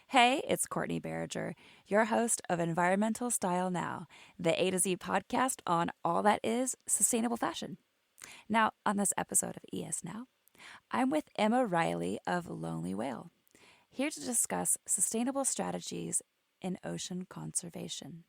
Hey, it's Courtney Barriger, your host of Environmental Style Now, the A to Z podcast on all that is sustainable fashion. Now, on this episode of ES Now, I'm with Emma Riley of Lonely Whale, here to discuss sustainable strategies in ocean conservation.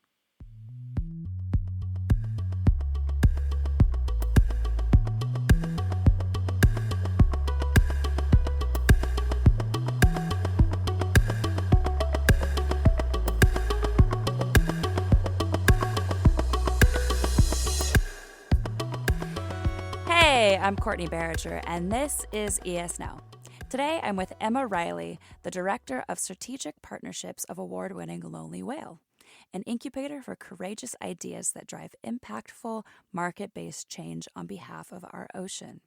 Hey, I'm Courtney Barriger, and this is ES Now. Today, I'm with Emma Riley, the Director of Strategic Partnerships of award-winning Lonely Whale, an incubator for courageous ideas that drive impactful, market-based change on behalf of our ocean.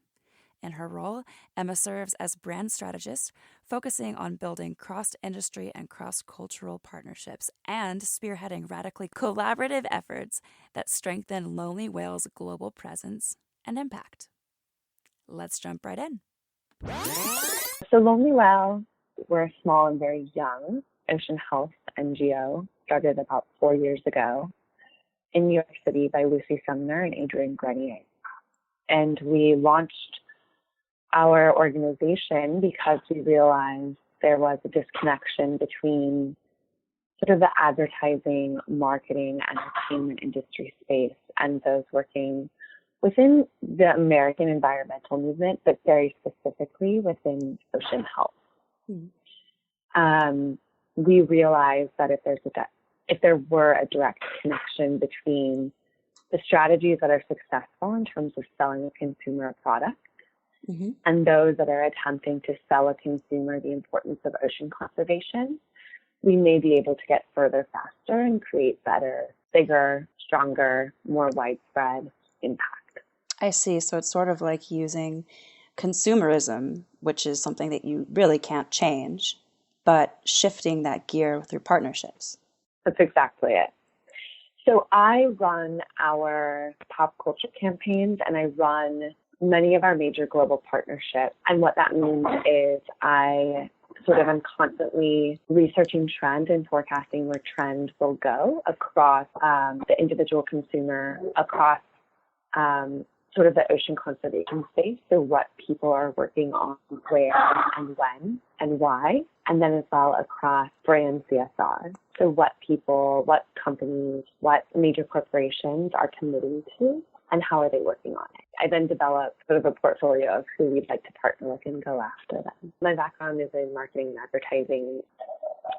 In her role, Emma serves as brand strategist, focusing on building cross-industry and cross-cultural partnerships and spearheading radically collaborative efforts that strengthen Lonely Whale's global presence and impact. Let's jump right in. So Lonely Whale, we're a small and very young ocean health NGO, started about 4 years ago in New York City by Lucy Sumner and Adrienne Grenier. And we launched our organization because we realized there was a disconnection between sort of the advertising, marketing, entertainment industry space and those working within the American environmental movement, but very specifically within ocean health. We realized that if there were a direct connection between the strategies that are successful in terms of selling a consumer a product and those that are attempting to sell a consumer the importance of ocean conservation, we may be able to get further faster and create better, bigger, stronger, more widespread impact. I see. So it's sort of like using consumerism, which is something that you really can't change, but shifting that gear through partnerships. That's exactly it. So I run our pop culture campaigns and I run many of our major global partnerships. And what that means is I sort of am constantly researching trend and forecasting where trend will go across the individual consumer, across sort of the ocean conservation space. So what people are working on, where and when and why, and then as well across brand CSR. So what people, what companies, what major corporations are committing to and how are they working on it. I then develop sort of a portfolio of who we'd like to partner with and go after them. My background is in marketing and advertising,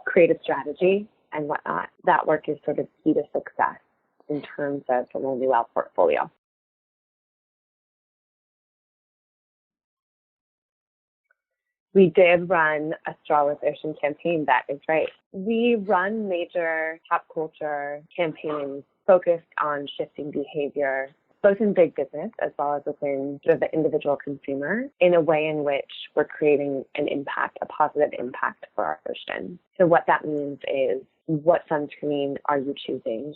creative strategy and whatnot. That work is sort of key to success in terms of the Lonely Whale portfolio. We did run a Straw with Ocean campaign, that is right. We run major pop culture campaigns focused on shifting behavior, both in big business as well as within sort of the individual consumer, in a way in which we're creating an impact, a positive impact for our ocean. So what that means is, what sunscreen are you choosing?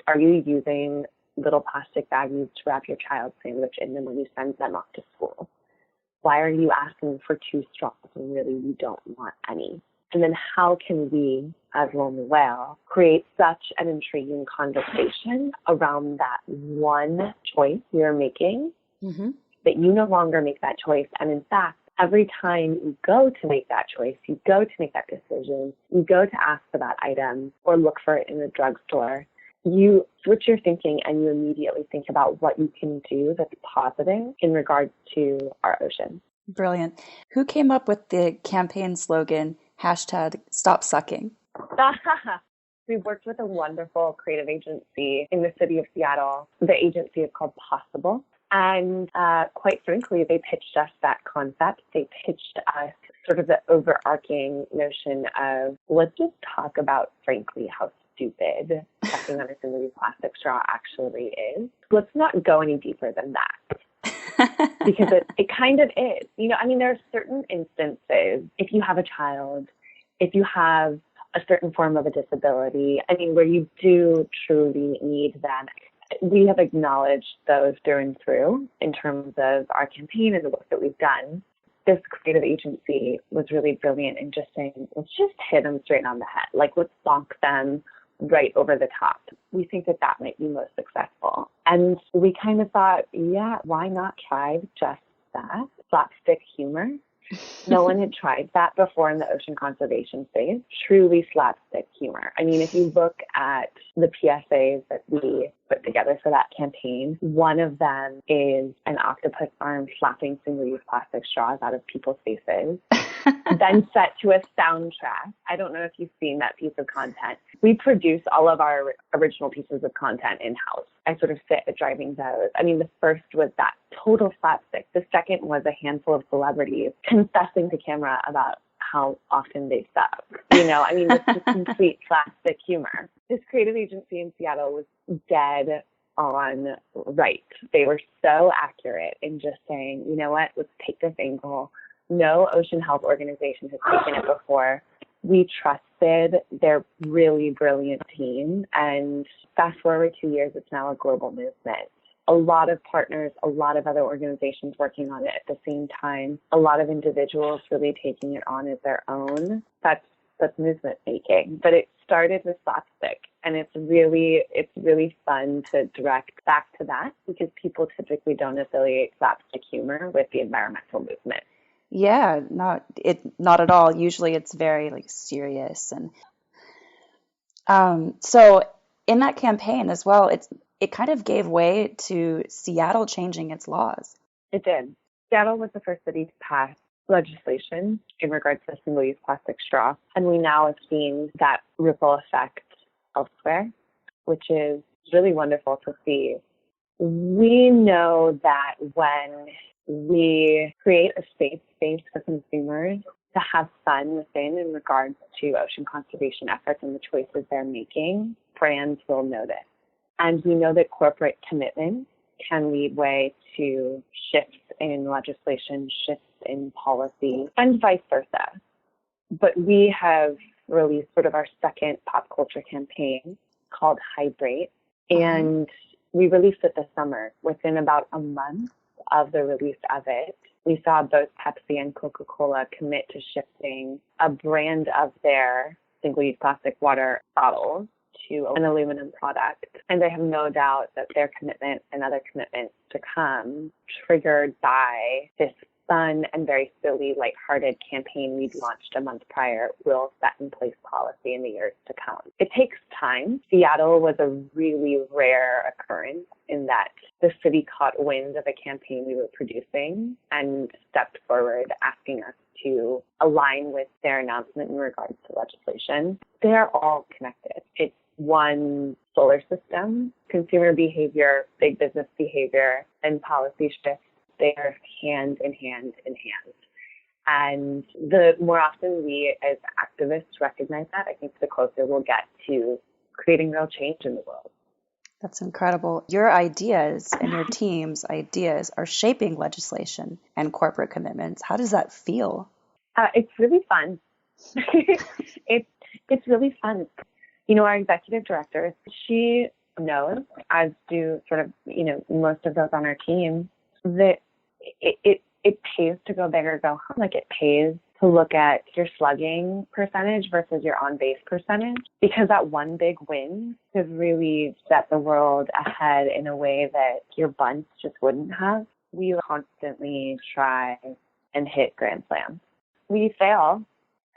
Are you using little plastic baggies to wrap your child's sandwich in them when you send them off to school? Why are you asking for 2 straws when really you don't want any? And then how can we, as Lonely Whale, create such an intriguing conversation around that one choice you're making that you no longer make that choice. And in fact, every time you go to make that choice, you go to make that decision, you go to ask for that item or look for it in the drugstore, you switch your thinking and you immediately think about what you can do that's positive in regards to our ocean. Brilliant. Who came up with the campaign slogan, #StopSucking? We worked with a wonderful creative agency in the city of Seattle. The agency is called Possible. And quite frankly, they pitched us that concept. They pitched us sort of the overarching notion of, let's just talk about, frankly, how stupid sucking on a single-use plastic straw actually is. Let's not go any deeper than that. Because it kind of is. You know, I mean, there are certain instances, if you have a child, if you have a certain form of a disability, I mean, where you do truly need them. We have acknowledged those through and through in terms of our campaign and the work that we've done. this creative agency was really brilliant in just saying, let's just hit them straight on the head. Like, let's bonk them right over the top. We think that that might be most successful. And we kind of thought, yeah, why not try just that? Slapstick humor. No one had tried that before in the ocean conservation space. Truly slapstick humor. I mean, if you look at the PSAs that we put together for that campaign, one of them is an octopus arm slapping single-use plastic straws out of people's faces, then set to a soundtrack. I don't know if you've seen that piece of content. We produce all of our original pieces of content in-house. I sort of sit at driving those. I mean, the first was that total slapstick. The second was a handful of celebrities confessing to camera about how often they suck. You know, I mean, it's just complete slapstick humor. This creative agency in Seattle was dead on right. They were so accurate in just saying, you know what, let's take this angle. No ocean health organization has taken it before. We trusted their really brilliant team, and fast forward 2 years, it's now a global movement. A lot of partners, a lot of other organizations working on it at the same time, a lot of individuals really taking it on as their own. That's movement making. But it started with slapstick, and it's really fun to direct back to that, because people typically don't affiliate slapstick humor with the environmental movement. Yeah, not at all. Usually it's very like serious. And so in that campaign as well, it kind of gave way to Seattle changing its laws. It did. Seattle was the first city to pass legislation in regards to single-use plastic straw, and we now have seen that ripple effect elsewhere, which is really wonderful to see. We know that when we create a safe space for consumers to have fun within in regards to ocean conservation efforts and the choices they're making, brands will notice. And we know that corporate commitment can lead way to shifts in legislation, shifts in policy, and vice versa. But we have released sort of our second pop culture campaign called Hydrate, and we released it this summer. Within about a month of the release of it, we saw both Pepsi and Coca-Cola commit to shifting a brand of their single-use plastic water bottles to an aluminum product. And I have no doubt that their commitment and other commitments to come, triggered by this fun and very silly, lighthearted campaign we'd launched a month prior, will set in place policy in the years to come. It takes time. Seattle was a really rare occurrence in that the city caught wind of a campaign we were producing and stepped forward asking us to align with their announcement in regards to legislation. They're all connected. It's one solar system, consumer behavior, big business behavior, and policy shifts. They are hand in hand in hand. And the more often we as activists recognize that, I think the closer we'll get to creating real change in the world. That's incredible. Your ideas and your team's ideas are shaping legislation and corporate commitments. How does that feel? It's really fun. It's really fun. You know, our executive director, she knows, as do sort of, you know, most of those on our team, that it pays to go big or go home. Like, it pays to look at your slugging percentage versus your on-base percentage, because that one big win has really set the world ahead in a way that your bunts just wouldn't have. We constantly try and hit grand slams. We fail,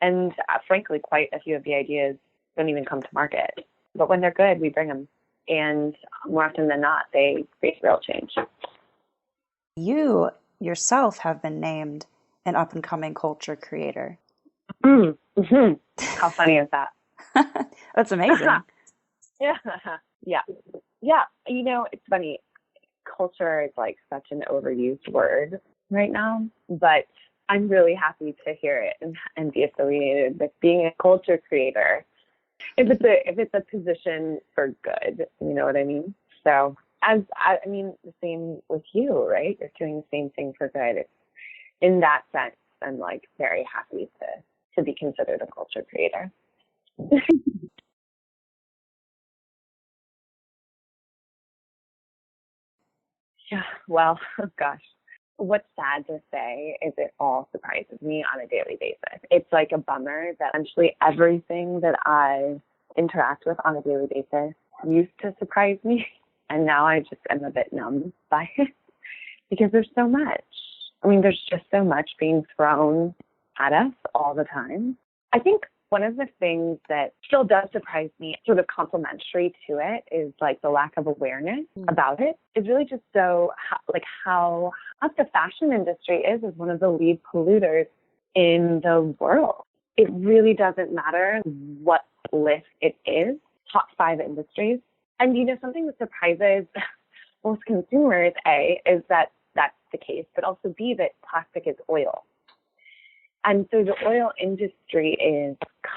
and frankly, quite a few of the ideas don't even come to market. But when they're good, we bring them. And more often than not, they create real change. You yourself have been named an up-and-coming culture creator. Mm-hmm. How funny is that? That's amazing. Yeah. You know, it's funny. Culture is like such an overused word right now, but I'm really happy to hear it and be affiliated with being a culture creator. If it's a position for good, you know what I mean? So I mean, the same with you, right? You're doing the same thing for good. It's, in that sense, I'm like very happy to be considered a culture creator. Yeah, well, oh gosh. what's sad to say is it all surprises me on a daily basis. It's like a bummer that essentially everything that I interact with on a daily basis used to surprise me. And now I just am a bit numb by it because there's so much. I mean, there's just so much being thrown at us all the time. I think one of the things that still does surprise me, sort of complementary to it, is like the lack of awareness about it. It's really just so how the fashion industry is one of the lead polluters in the world. It really doesn't matter what list it is, top 5 industries. And, something that surprises most consumers, A, is that that's the case, but also B, that plastic is oil. And so the oil industry is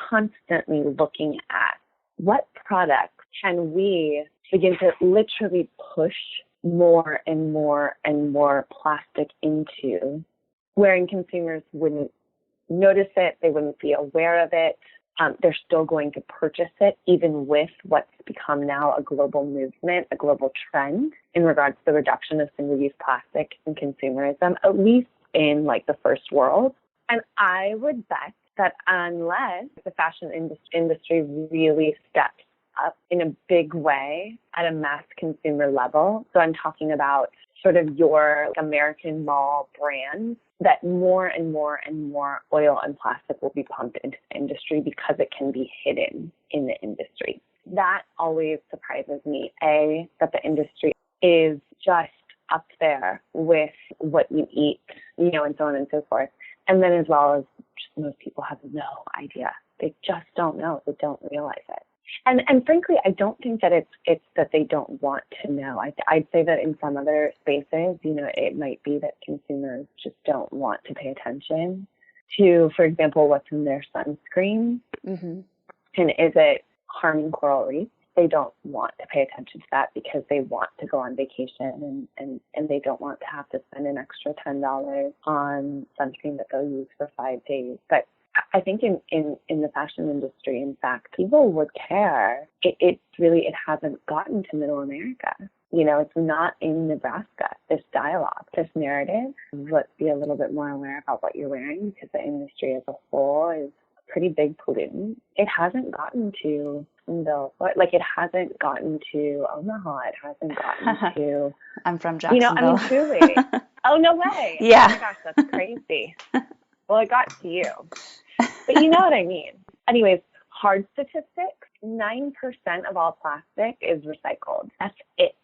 constantly looking at what products can we begin to literally push more and more and more plastic into, wherein consumers wouldn't notice it, they wouldn't be aware of it. They're still going to purchase it, even with what's become now a global movement, a global trend in regards to the reduction of single-use plastic and consumerism, at least in like the first world. And I would bet that unless the fashion industry really steps up in a big way at a mass consumer level, so I'm talking about sort of your American mall brands, that more and more and more oil and plastic will be pumped into the industry because it can be hidden in the industry. That always surprises me, A, that the industry is just up there with what you eat, and so on and so forth. And then as well as just most people have no idea. They just don't know. They don't realize it. And frankly, I don't think that it's that they don't want to know. I'd say that in some other spaces, it might be that consumers just don't want to pay attention to, for example, what's in their sunscreen. Mm-hmm. And is it harming coral reefs? They don't want to pay attention to that because they want to go on vacation and they don't want to have to spend an extra $10 on sunscreen that they'll use for 5 days. But I think in the fashion industry, in fact, people would care. It hasn't gotten to Middle America. It's not in Nebraska, this dialogue, this narrative. Let's be a little bit more aware about what you're wearing because the industry as a whole is a pretty big pollutant. It hasn't gotten to it hasn't gotten to Omaha. It hasn't gotten to... I'm from Jacksonville. Truly. Oh, no way. Yeah. Oh my gosh, that's crazy. Well, it got to you. But you know what I mean. Anyways, hard statistics, 9% of all plastic is recycled. That's it.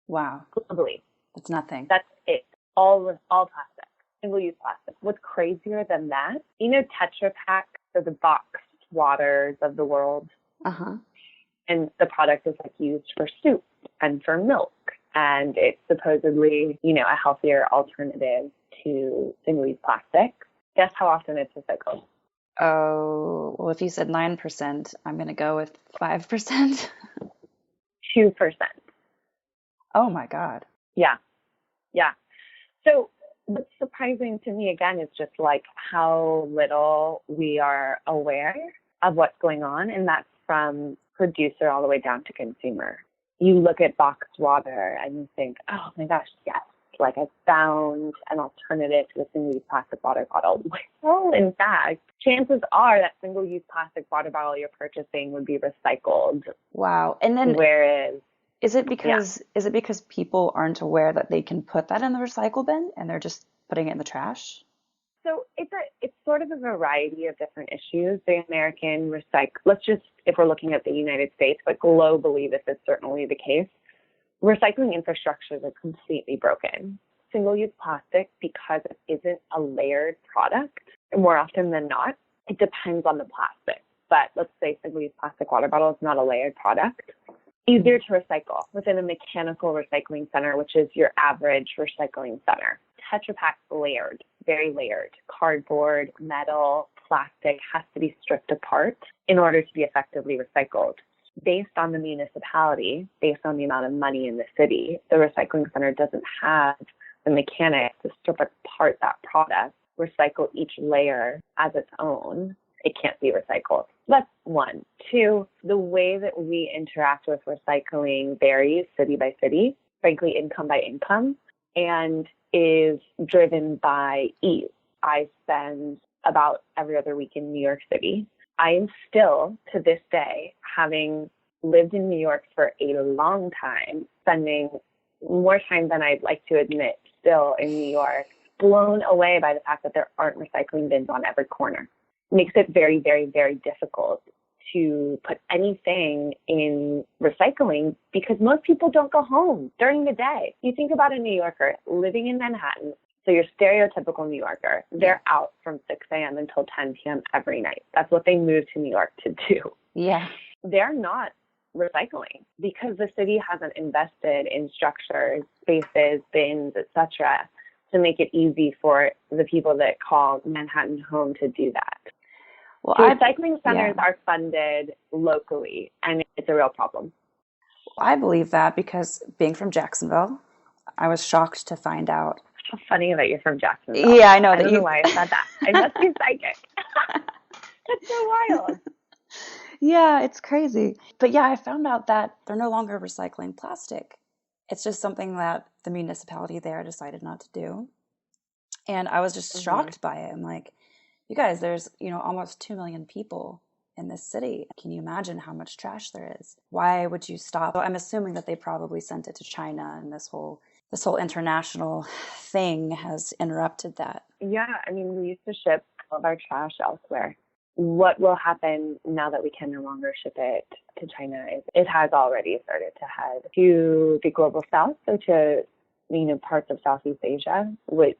Wow. Globally. That's nothing. That's it. All plastic. Single-use plastic. What's crazier than that? Tetra Pak, so the boxed waters of the world. Uh-huh. And the product is used for soup and for milk. And it's supposedly, a healthier alternative to single-use plastic. Guess how often it's recycled? Oh, well, if you said 9%, I'm going to go with 5%. 2%. Oh my God. Yeah. So what's surprising to me, again, is just how little we are aware of what's going on. And that's from producer all the way down to consumer. You look at boxed water and you think, oh my gosh, yes. I found an alternative to the single-use plastic water bottle. Well, in fact, chances are that single-use plastic water bottle you're purchasing would be recycled. Wow. And then whereas is it because people aren't aware that they can put that in the recycle bin and they're just putting it in the trash? So it's sort of a variety of different issues. The American if we're looking at the United States, but globally this is certainly the case. Recycling infrastructures are completely broken. Single-use plastic, because it isn't a layered product, more often than not, it depends on the plastic. But let's say single-use plastic water bottle is not a layered product. Easier to recycle within a mechanical recycling center, which is your average recycling center. Tetra Pak's layered, very layered. Cardboard, metal, plastic has to be stripped apart in order to be effectively recycled. Based on the municipality, based on the amount of money in the city, the recycling center doesn't have the mechanics to strip apart that product, recycle each layer as its own. It can't be recycled. That's one. Two, the way that we interact with recycling varies city by city, frankly, income by income. and is driven by ease. I spend about every other week in New York City. I am still, to this day, having lived in New York for a long time, spending more time than I'd like to admit still in New York, blown away by the fact that there aren't recycling bins on every corner. It makes it very, very, very difficult to put anything in recycling because most people don't go home during the day. You think about a New Yorker living in Manhattan, so your stereotypical New Yorker, they're out from 6 a.m. until 10 p.m. every night. That's what they moved to New York to do. Yeah. They're not recycling because the city hasn't invested in structures, spaces, bins, etc., to make it easy for the people that call Manhattan home to do that. Well, so recycling centers are funded locally, and it's a real problem. I believe that because being from Jacksonville, I was shocked to find out. So funny that you're from Jacksonville. Yeah, I know. I don't know why I said that. I must be psychic. That's so wild. Yeah, it's crazy. But yeah, I found out that they're no longer recycling plastic. It's just something that the municipality there decided not to do. And I was just shocked by it. I'm like, you guys, there's, almost 2 million people in this city. Can you imagine how much trash there is? Why would you stop? I'm assuming that they probably sent it to China, and this whole international thing has interrupted that. Yeah, I mean, we used to ship all of our trash elsewhere. What will happen now that we can no longer ship it to China is it has already started to head to the global south, so to parts of Southeast Asia, which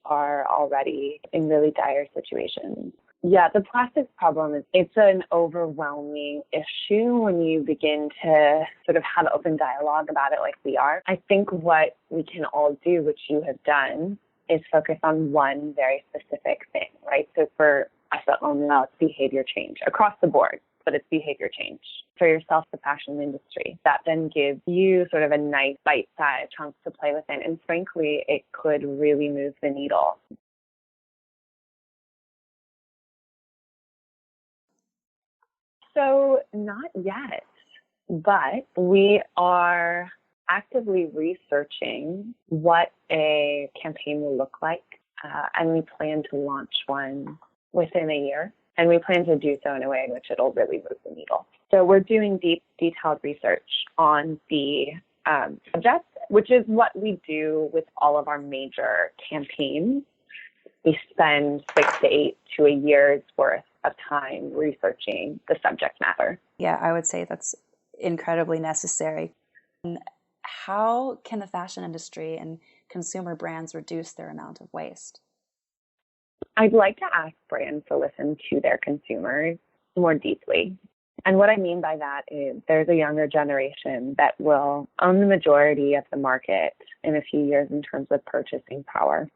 are already in really dire situations. Yeah, the plastics problem it's an overwhelming issue when you begin to sort of have open dialogue about it like we are. I think what we can all do, which you have done, is focus on one very specific thing, right? So for us at Lonely, it's behavior change across the board, but it's behavior change. For yourself, the fashion industry, that then gives you sort of a nice bite-sized chunk to play within. And frankly, it could really move the needle. So not yet, but we are actively researching what a campaign will look like. And we plan to launch one within a year. And we plan to do so in a way in which it'll really move the needle. So we're doing deep, detailed research on the subject, which is what we do with all of our major campaigns. We spend 6 to 8 to a year's worth of time researching the subject matter. Yeah, I would say that's incredibly necessary. And how can the fashion industry and consumer brands reduce their amount of waste? I'd like to ask brands to listen to their consumers more deeply. And what I mean by that is there's a younger generation that will own the majority of the market in a few years in terms of purchasing power.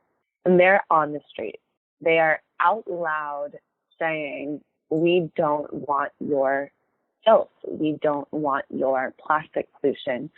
And they're on the street. They are out loud saying, we don't want your filth. We don't want your plastic pollution.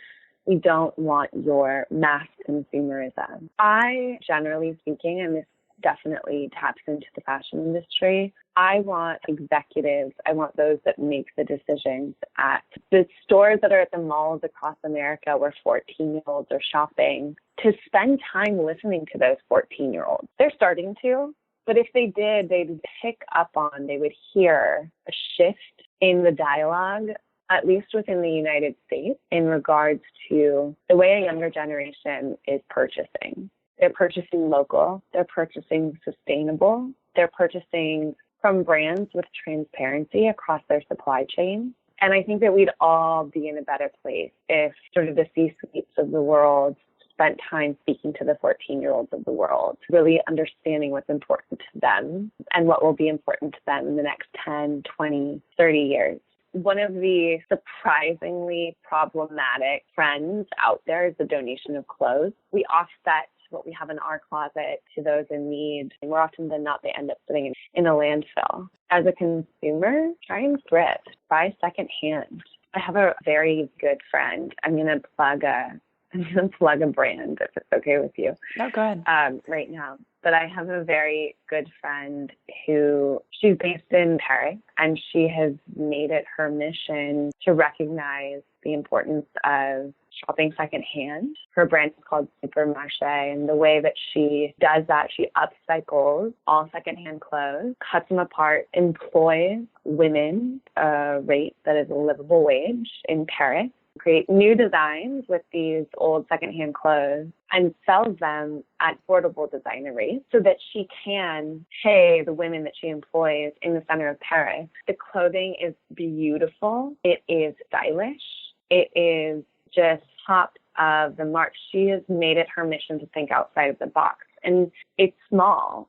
We don't want your mass consumerism. I, generally speaking, and this definitely taps into the fashion industry, I want executives, I want those that make the decisions at the stores that are at the malls across America where 14-year-olds are shopping to spend time listening to those 14-year-olds. They're starting to, but if they did, they'd pick up on, they would hear a shift in the dialogue, at least within the United States, in regards to the way a younger generation is purchasing. They're purchasing local, they're purchasing sustainable, they're purchasing from brands with transparency across their supply chain. And I think that we'd all be in a better place if sort of the C-suites of the world spent time speaking to the 14-year-olds of the world, really understanding what's important to them and what will be important to them in the next 10, 20, 30 years. One of the surprisingly problematic trends out there is the donation of clothes. We offset what we have in our closet to those in need. And more often than not, they end up sitting in a landfill. As a consumer, try and thrift, buy secondhand. I have a very good friend. I'm going to plug a brand if it's okay with you. No, go ahead. Right now. but I have a very good friend who she's based in Paris, and she has made it her mission to recognize the importance of shopping secondhand. Her brand is called Supermarché, and the way that she does that, she upcycles all secondhand clothes, cuts them apart, employs women at a rate that is a livable wage in Paris, create new designs with these old secondhand clothes and sells them at affordable designer rates so that she can pay the women that she employs in the center of Paris. The clothing is beautiful. It is stylish. It is just top of the mark. She has made it her mission to think outside of the box. And it's small.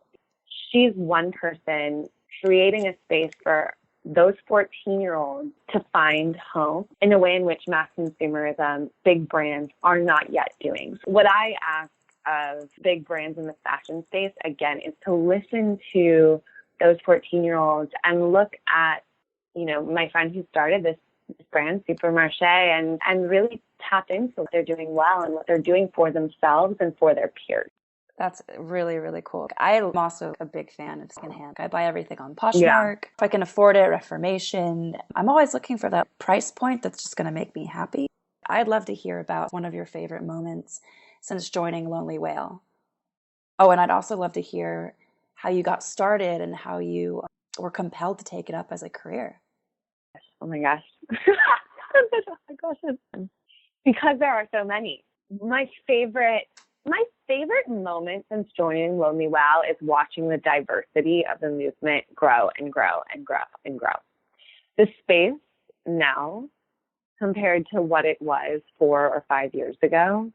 She's one person creating a space for those 14-year-olds to find home in a way in which mass consumerism, big brands are not yet doing. So what I ask of big brands in the fashion space, again, is to listen to those 14-year-olds and look at, my friend who started this brand, Supermarché, and really tap into what they're doing well and what they're doing for themselves and for their peers. That's really, really cool. I'm also a big fan of secondhand. I buy everything on Poshmark. Yeah. If I can afford it, Reformation. I'm always looking for that price point that's just going to make me happy. I'd love to hear about one of your favorite moments since joining Lonely Whale. Oh, and I'd also love to hear how you got started and how you were compelled to take it up as a career. Oh my gosh. Such a hard question. Because there are so many. My favorite moment since joining Lonely Whale is watching the diversity of the movement grow and grow and grow and grow. The space now, compared to what it was 4 or 5 years ago,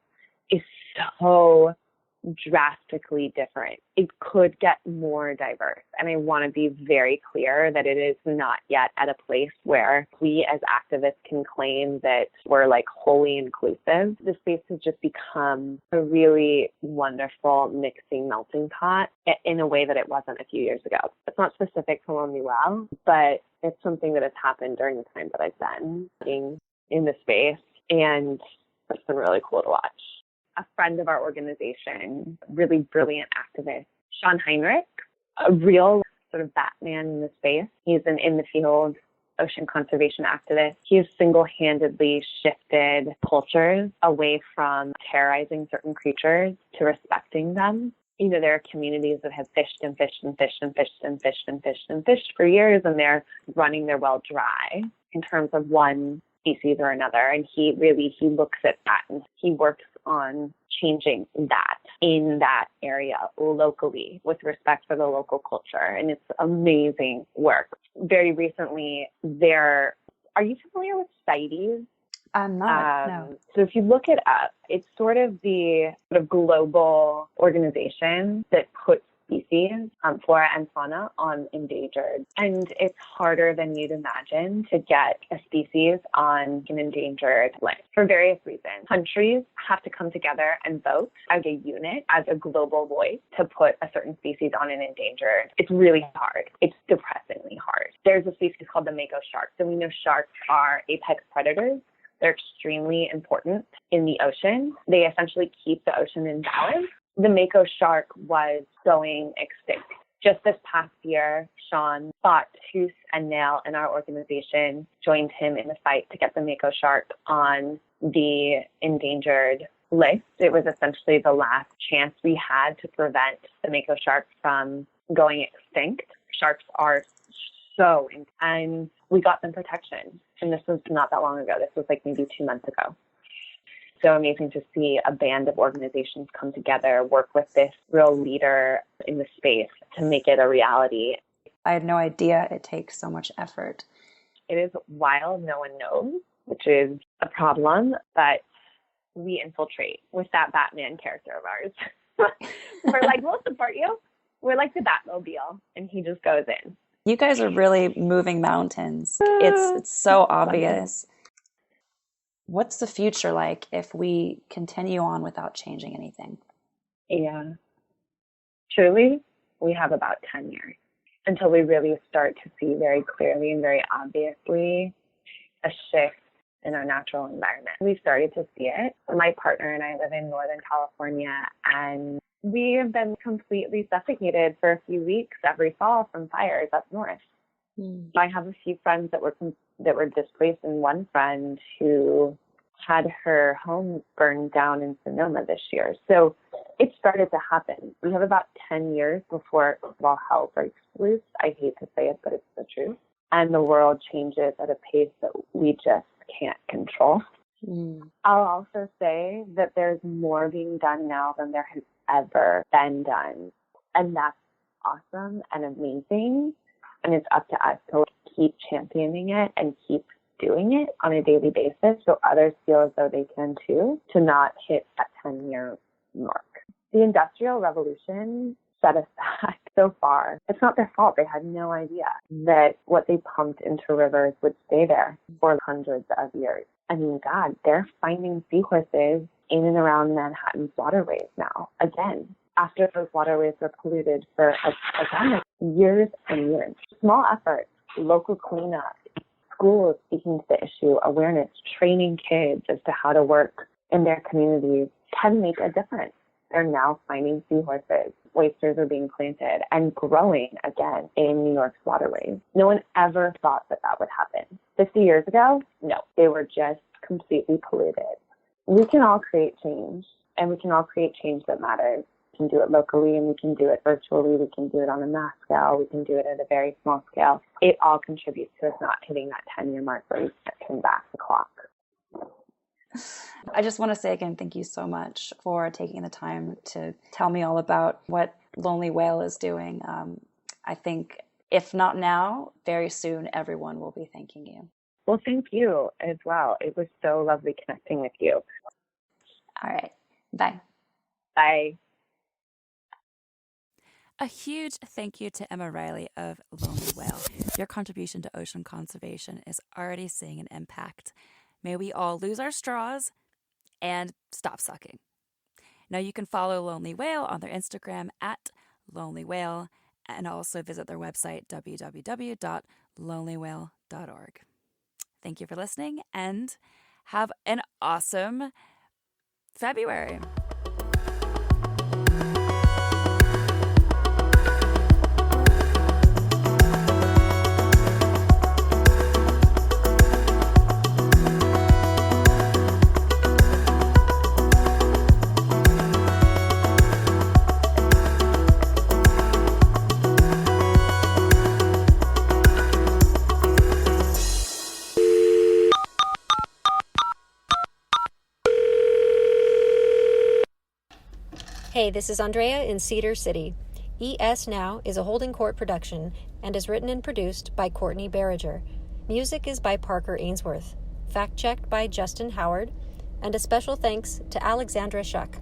is so drastically different. It could get more diverse. And I want to be very clear that it is not yet at a place where we as activists can claim that we're like wholly inclusive. The space has just become a really wonderful mixing melting pot in a way that it wasn't a few years ago. It's not specific to Lonely Well, but it's something that has happened during the time that I've been being in the space, and it's been really cool to watch. A friend of our organization, really brilliant activist, Sean Heinrich, a real sort of Batman in the space. He's an in-the-field ocean conservation activist. He has single-handedly shifted cultures away from terrorizing certain creatures to respecting them. There are communities that have fished and fished and fished and fished and fished and fished and fished for years, and they're running their well dry in terms of one species or another. And he looks at that and he works on changing that in that area locally with respect for the local culture. And it's amazing work. Very recently, are you familiar with CITES? I'm not, no. So if you look it up, it's sort of the global organization that puts species, flora and fauna, on endangered. And it's harder than you'd imagine to get a species on an endangered list for various reasons. Countries have to come together and vote as a unit, as a global voice, to put a certain species on an endangered. It's really hard. It's depressingly hard. There's a species called the mako shark. So we know sharks are apex predators. They're extremely important in the ocean. They essentially keep the ocean in balance. The mako shark was going extinct. Just this past year, Sean fought tooth and nail in our organization, joined him in the fight to get the mako shark on the endangered list. It was essentially the last chance we had to prevent the mako shark from going extinct. Sharks are and we got them protection. And this was not that long ago. This was like maybe 2 months ago. So amazing to see a band of organizations come together, work with this real leader in the space to make it a reality. I had no idea it takes so much effort. It is wild, no one knows, which is a problem, but we infiltrate with that Batman character of ours. We're like, we'll support you. We're like the Batmobile, and he just goes in. You guys are really moving mountains. It's so obvious. What's the future like if we continue on without changing anything? Yeah. Truly, we have about 10 years until we really start to see very clearly and very obviously a shift in our natural environment. We started to see it. My partner and I live in Northern California, and We have been completely suffocated for a few weeks every fall from fires up north. I have a few friends that were displaced, and one friend who had her home burned down in Sonoma this year. So it started to happen. We have about 10 years before hell breaks loose. I hate to say it, but it's the truth. And the world changes at a pace that we just can't control. I'll also say that there's more being done now than there has ever been done. And that's awesome and amazing. And it's up to us to keep championing it and keep doing it on a daily basis so others feel as though they can too, to not hit that 10-year mark. The Industrial Revolution set us back so far. It's not their fault. They had no idea that what they pumped into rivers would stay there for hundreds of years. I mean, God, they're finding seahorses in and around Manhattan's waterways now, again, after those waterways were polluted for, years and years. Small efforts, local cleanup, schools speaking to the issue, awareness, training kids as to how to work in their communities can make a difference. They're now finding seahorses. Oysters are being planted and growing again in New York's waterways. No one ever thought that would happen. 50 years ago, no, they were just completely polluted. We can all create change, and we can all create change that matters. We can do it locally, and we can do it virtually. We can do it on a mass scale. We can do it at a very small scale. It all contributes to us not hitting that 10-year mark where we turn back the clock. I just want to say again, thank you so much for taking the time to tell me all about what Lonely Whale is doing. I think if not now, very soon, everyone will be thanking you. Well, thank you as well. It was so lovely connecting with you. All right. Bye. Bye. A huge thank you to Emma Riley of Lonely Whale. Your contribution to ocean conservation is already seeing an impact. May we all lose our straws and stop sucking. Now you can follow Lonely Whale on their Instagram at Lonely Whale, and also visit their website www.lonelywhale.org. Thank you for listening, and have an awesome February. Hey, this is Andrea in Cedar City. ES Now is a Holding Court production and is written and produced by Courtney Barriger. Music is by Parker Ainsworth. Fact-checked by Justin Howard. And a special thanks to Alexandra Shuck.